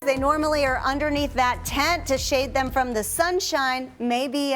They normally are underneath that tent to shade them from the sunshine, maybe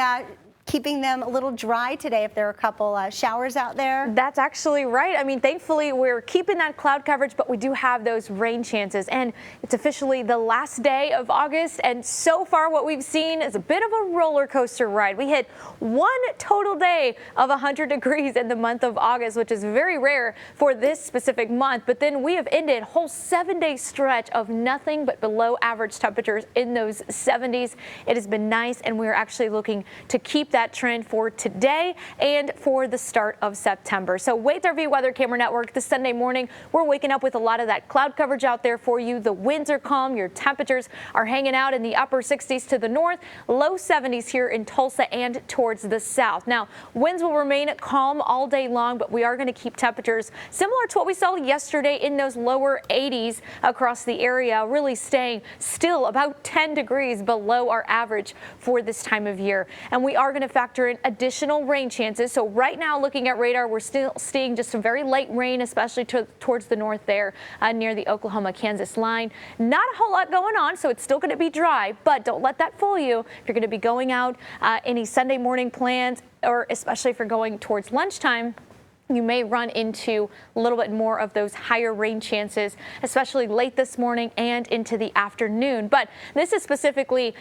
keeping them a little dry today if there are a couple showers out there. That's actually right. I mean, thankfully, we're keeping that cloud coverage, but we do have those rain chances. And it's officially the last day of August. And so far, what we've seen is a bit of a roller coaster ride. We hit one total day of 100 degrees in the month of August, which is very rare for this specific month. But then we have ended a whole 7-day stretch of nothing but below average temperatures in those 70s. It has been nice, and we're actually looking to keep that trend for today and for the start of September. So with our V Weather Camera Network this Sunday morning, we're waking up with a lot of that cloud coverage out there for you. The winds are calm. Your temperatures are hanging out in the upper 60s to the north, low 70s here in Tulsa and towards the south. Now, winds will remain calm all day long, but we are going to keep temperatures similar to what we saw yesterday in those lower 80s across the area, really staying still about 10 degrees below our average for this time of year. And we are going to factor in additional rain chances. So right now, looking at radar, we're still seeing just some very light rain, especially towards the north there near the Oklahoma-Kansas line. Not a whole lot going on, so it's still going to be dry, but don't let that fool you. If you're going to be going out, any Sunday morning plans, or especially if you're going towards lunchtime, you may run into a little bit more of those higher rain chances, especially late this morning and into the afternoon. But this is specifically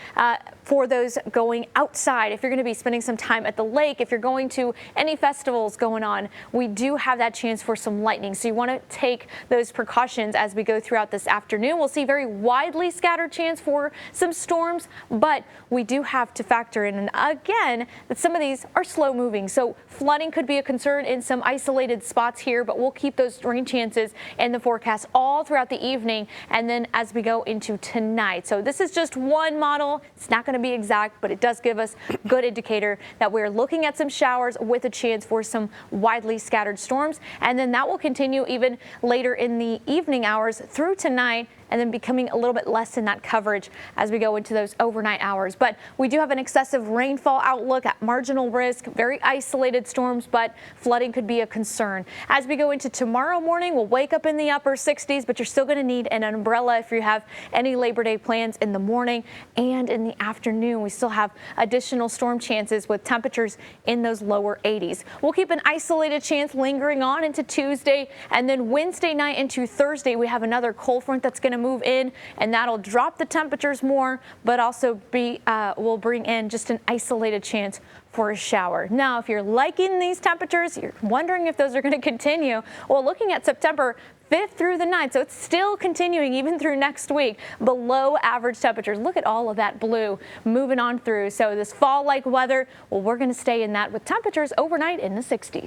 for those going outside. If you're going to be spending some time at the lake, if you're going to any festivals going on, we do have that chance for some lightning. So you want to take those precautions as we go throughout this afternoon. We'll see very widely scattered chance for some storms, but we do have to factor in, and again, that some of these are slow moving. So flooding could be a concern in some isolated spots here, but we'll keep those rain chances in the forecast all throughout the evening and then as we go into tonight. So this is just one model. It's not going to be exact, but it does give us a good indicator that we're looking at some showers with a chance for some widely scattered storms. And then that will continue even later in the evening hours through tonight, and then becoming a little bit less in that coverage as we go into those overnight hours. But we do have an excessive rainfall outlook at marginal risk, very isolated storms, but flooding could be a concern. As we go into tomorrow morning, we'll wake up in the upper 60s, but you're still going to need an umbrella if you have any Labor Day plans in the morning and in the afternoon. We still have additional storm chances with temperatures in those lower 80s. We'll keep an isolated chance lingering on into Tuesday, and then Wednesday night into Thursday, we have another cold front that's going to move in, and that'll drop the temperatures more, but also will bring in just an isolated chance for a shower. Now, if you're liking these temperatures, you're wondering if those are going to continue. Well, looking at September 5th through the 9th, so it's still continuing even through next week, below average temperatures. Look at all of that blue moving on through. So this fall-like weather, well, we're going to stay in that with temperatures overnight in the 60s.